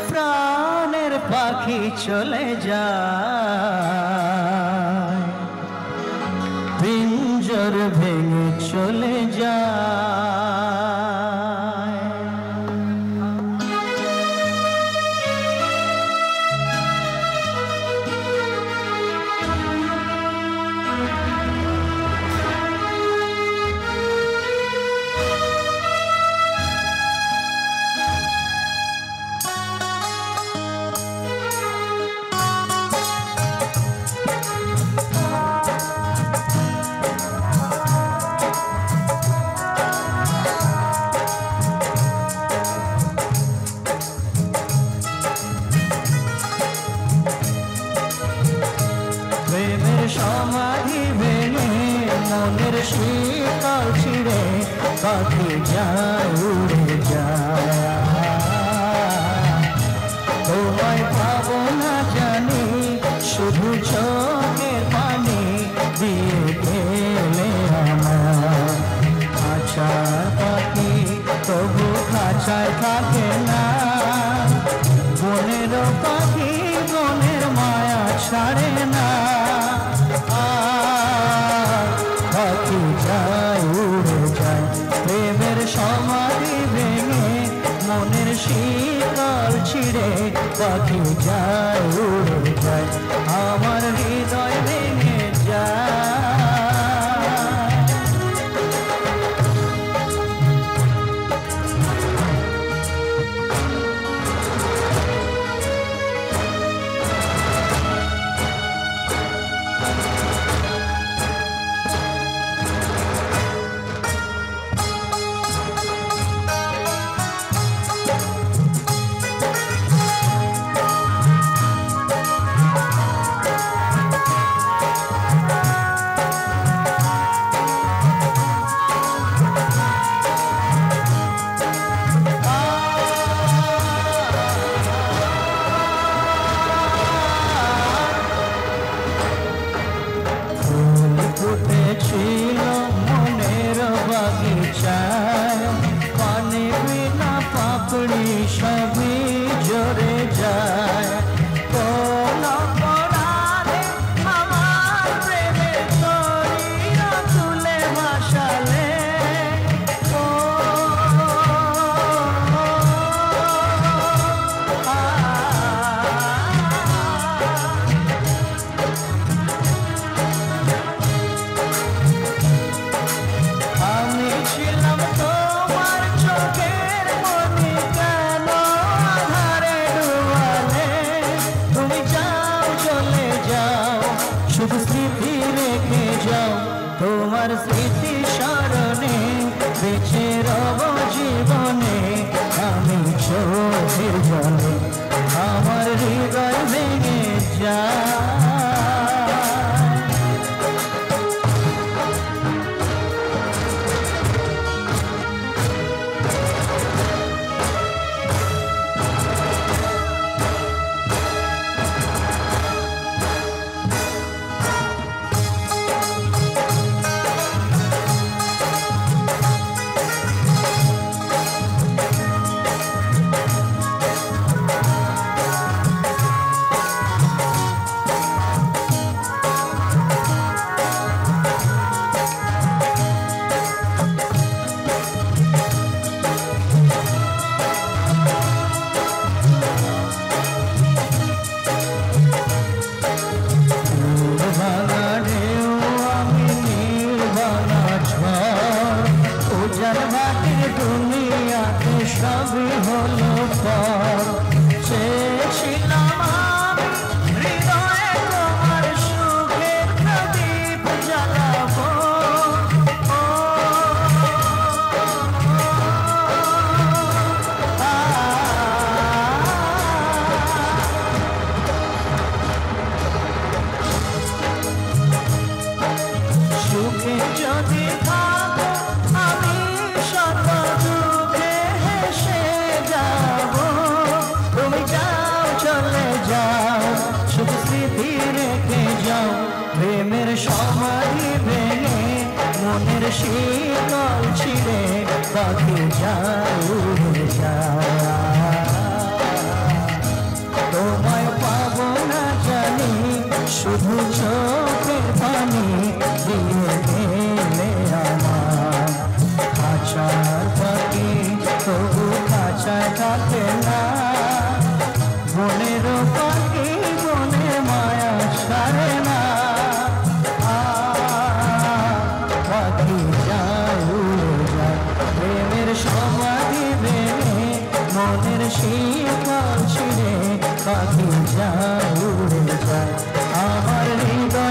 প্রাণের পাখি চলে যায়, পিঞ্জর ভেঙে চলে যায়। সমাধি ভেঙে মনের শীতল ছিঁড়ে পাখি যায় উড়ে যায়। তোমায় পাবো না জানি শুধু চোখের পানি দিয়ে গেলে আমার। খাঁচার পাখি তবু খাঁচায় থাকে না, বনের পাখি বনের মায়া ছাড়ে না। পাখি যায় উড়ে যায়, প্রেমের সমাধি ভেঙে মনের শীতল ছিঁড়ে পাখি যায় উড়ে যায়, আমার হৃদয় ভেঙে যায়। ছিল মনের বাগিচায়, পানি বিনা পাপড়ি সবই জরে যায়। কোন অপরাধে আমার প্রেমে তরিয়া তুলে ভাসালে, ছিলাম তোমার চোখের মনি, কেন আধারে ডুবালে? তুমি যাও চলে যাও, শুধু স্মৃতি রেখে যাও, তোমার স্মৃতি স্মরণে বেঁচে রব জীবনে। আমি চোখের জলে আমার হৃদয় ভেঙে যায়। দুনিয়াতে সবই হলো পর, চেয়েছিলাম আমি হৃদয়ে তোমার সুখের প্রদীপ জ্বালাবো। সুখে যদি থাকো আমি শত দুঃখে হেসে যাব। তুমি যাও চলে যাও, শুধু স্মৃতি রেখে যাও, প্রেমের সমাধি ভেঙে মনের শীতল ছিঁড়ে পাখি যায় উড়ে যায়। আশায় থাকে না বনের পাখি বনের মায়া সারে না পাখি যায় উড়ে যায় প্রেমের সমাধি ভেঙে মনের শিকল ছিঁড়ে পাখি যায় উড়ে যায় আমার হৃদয়